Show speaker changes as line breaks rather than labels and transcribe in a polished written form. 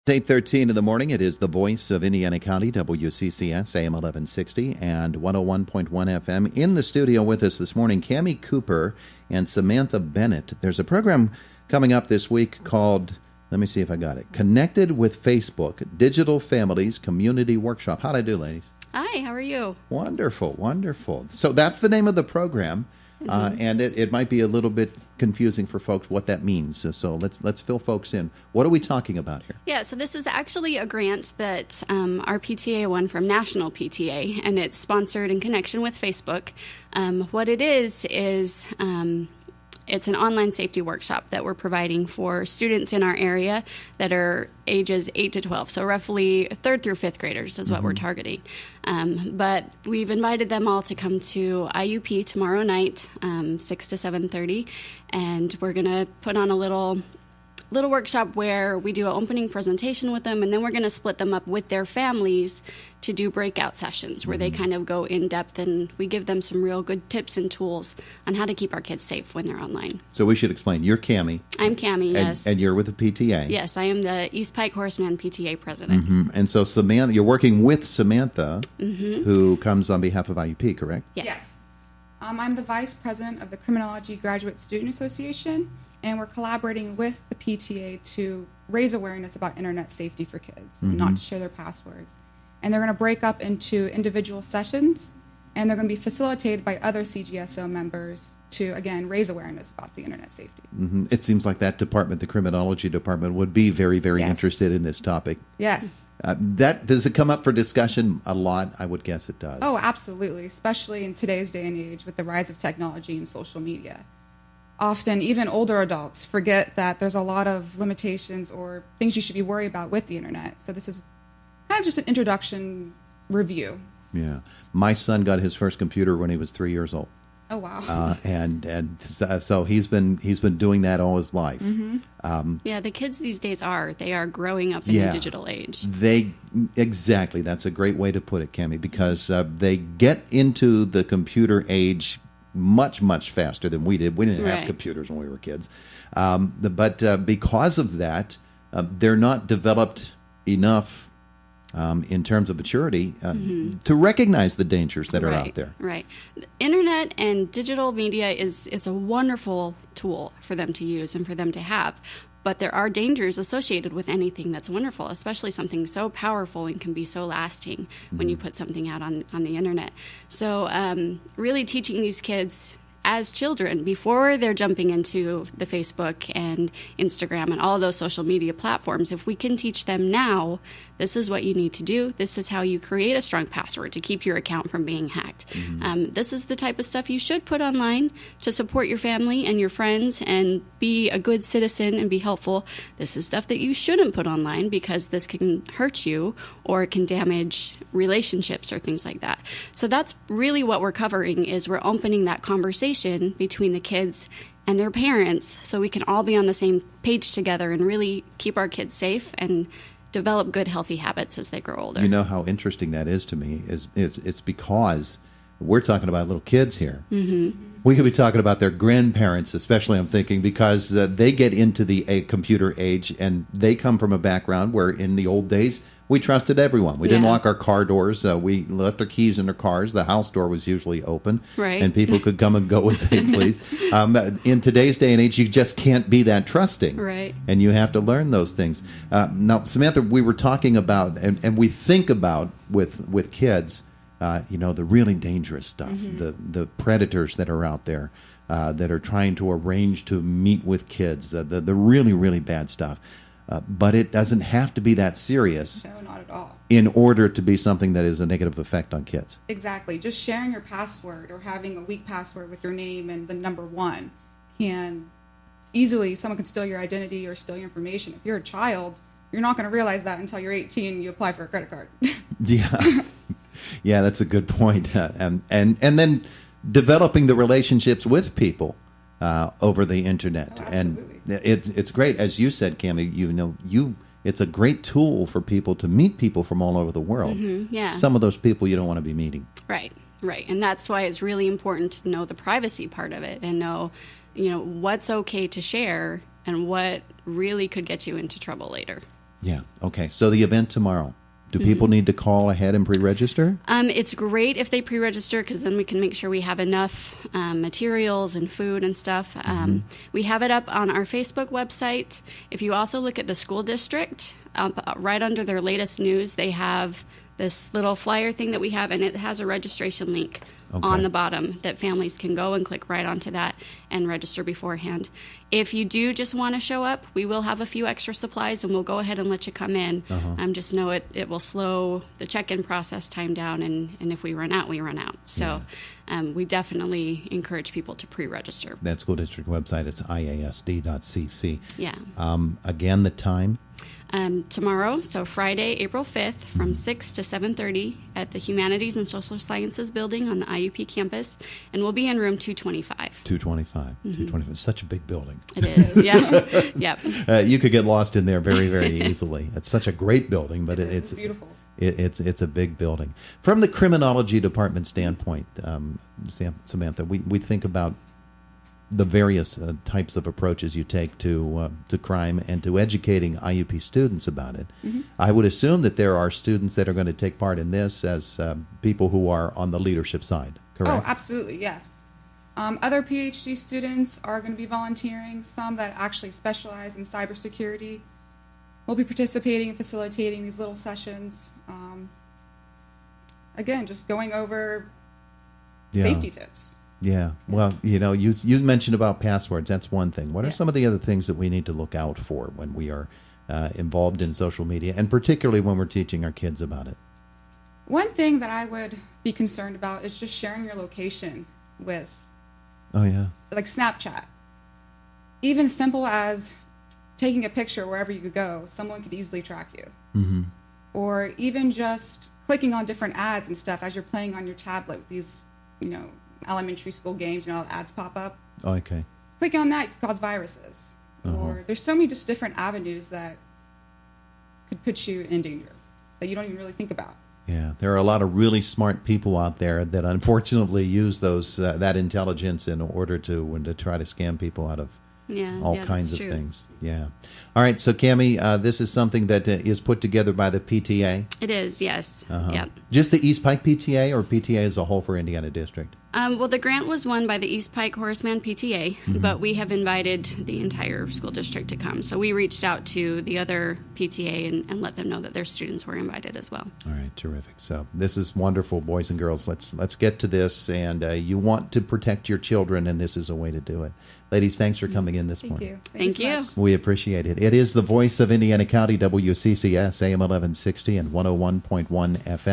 8:13 in the morning. It is the voice of Indiana County, WCCS, AM 1160 and 101.1 FM. In the studio with us this morning, Kammi Cooper and Samantha Bennett. There's a program coming up this week called, let me see if I got it, Connected with Facebook, Digital Families Community Workshop. How'd I do, ladies?
Hi, how are you?
Wonderful, wonderful. So that's the name of the program. And it might be a little bit confusing for folks what that means. So let's fill folks in. What are we talking about here?
Yeah, so this is actually a grant that our PTA won from National PTA, and it's sponsored in connection with Facebook. What it is it's an online safety workshop that we're providing for students in our area that are ages 8 to 12, so roughly 3rd through 5th graders is what we're targeting. But we've invited them all to come to IUP tomorrow night, 6 to 7:30, and we're going to put on a little workshop where we do an opening presentation with them, and then we're going to split them up with their families to do breakout sessions where they kind of go in depth, and we give them some real good tips and tools on how to keep our kids safe when they're online.
So we should explain. You're Kammi.
I'm Kammi, yes.
And you're with the PTA.
Yes, I am the East Pike Horseman PTA president.
And so Samantha, you're working with Samantha, who comes on behalf of IUP, correct?
Yes. I'm the vice president of the Criminology Graduate Student Association, and we're collaborating with the PTA to raise awareness about internet safety for kids and not to share their passwords. And they're going to break up into individual sessions, and they're going to be facilitated by other CGSO members to, again, raise awareness about the internet safety.
It seems like that department, the criminology department, would be very, very interested in this topic.
Yes.
Does it come up for discussion a lot? I would guess it does.
Oh, absolutely, especially in today's day and age with the rise of technology and social media. Often, even older adults forget that there's a lot of limitations or things you should be worried about with the internet. So this is kind of just an introduction review.
Yeah. My son got his first computer when he was 3 years old.
Oh, wow.
So he's been doing that all his life.
Yeah, the kids these days they are growing up in the digital age.
Exactly. That's a great way to put it, Kammi, because they get into the computer age much, much faster than we did. We didn't have computers when we were kids. But because of that, they're not developed enough in terms of maturity to recognize the dangers that are out there.
Right. The internet and digital media it's a wonderful tool for them to use and for them to have. But there are dangers associated with anything that's wonderful, especially something so powerful and can be so lasting when you put something out on the internet. So really teaching these kids as children, before they're jumping into the Facebook and Instagram and all those social media platforms, if we can teach them now, this is what you need to do. This is how you create a strong password to keep your account from being hacked. This is the type of stuff you should put online to support your family and your friends and be a good citizen and be helpful. This is stuff that you shouldn't put online because this can hurt you or it can damage relationships or things like that. So that's really what we're covering, is we're opening that conversation between the kids and their parents so we can all be on the same page together and really keep our kids safe and develop good, healthy habits as they grow older.
You know how interesting that is to me is it's because we're talking about little kids here. We could be talking about their grandparents, especially, I'm thinking, because they get into the computer age and they come from a background where in the old days we trusted everyone. We didn't lock our car doors. We left our keys in our cars. The house door was usually open, and people could come and go as they pleased. In today's day and age, you just can't be that trusting, and you have to learn those things. Now, Samantha, we were talking about, and we think about with kids, the really dangerous stuff, the predators that are out there that are trying to arrange to meet with kids, the really, really bad stuff. But it doesn't have to be that serious.
No, not at all.
In order to be something that is a negative effect on kids.
Exactly. Just sharing your password or having a weak password with your name and the number 1 can easily, someone can steal your identity or steal your information. If you're a child, you're not going to realize that until you're 18 and you apply for a credit card.
Yeah, that's a good point. And then developing the relationships with people over the internet.
Oh, absolutely.
And it's great, as you said, Kammi. It's a great tool for people to meet people from all over the world. Some of those people you don't want to be meeting.
Right. And that's why it's really important to know the privacy part of it and know, what's okay to share and what really could get you into trouble later.
Yeah. Okay. So the event tomorrow. Do people need to call ahead and pre-register?
It's great if they pre-register because then we can make sure we have enough materials and food and stuff. We have it up on our Facebook website. If you also look at the school district, right under their latest news, they have this little flyer thing that we have, and it has a registration link on the bottom that families can go and click right onto that and register beforehand. If you do just want to show up, we will have a few extra supplies, and we'll go ahead and let you come in. Just know it will slow the check-in process time down, and if we run out, we run out. So we definitely encourage people to pre-register.
That school district website is iasd.cc.
Yeah.
Again, the time?
Tomorrow, so Friday, April 5th, from 6 to 7:30 at the Humanities and Social Sciences building on the IUP campus, and we'll be in room 225.
225. 225. It's such a big building.
It is, yeah. Yep.
You could get lost in there very, very easily. It's such a great building, but it's
beautiful.
It's a big building. From the criminology department standpoint, Samantha, we think about the various types of approaches you take to crime and to educating IUP students about it. I would assume that there are students that are going to take part in this as people who are on the leadership side, correct?
Oh, absolutely, yes. Other PhD students are going to be volunteering. Some that actually specialize in cybersecurity will be participating and facilitating these little sessions. Again, just going over safety tips.
Yeah. Well, you mentioned about passwords. That's one thing. What are some of the other things that we need to look out for when we are involved in social media, and particularly when we're teaching our kids about it?
One thing that I would be concerned about is just sharing your location with, like Snapchat. Even as simple as taking a picture wherever you go, someone could easily track you. Or even just clicking on different ads and stuff as you're playing on your tablet with these, elementary school games, ads pop up.
Okay.
Click on that, it could cause viruses. Or there's so many just different avenues that could put you in danger that you don't even really think about.
Yeah, there are a lot of really smart people out there that unfortunately use that intelligence in order to try to scam people out of all kinds of things. Yeah. All right, so Kammi, this is something that is put together by the PTA?
It is, yes. Yep.
Just the East Pike PTA or PTA as a whole for Indiana District?
Well, the grant was won by the East Pike Horseman PTA, but we have invited the entire school district to come. So we reached out to the other PTA and let them know that their students were invited as well.
All right, terrific. So this is wonderful, boys and girls. Let's get to this, and you want to protect your children, and this is a way to do it. Ladies, thanks for coming in this morning.
Thank you.
We appreciate it. It is the voice of Indiana County, WCCS, AM 1160 and 101.1 FM.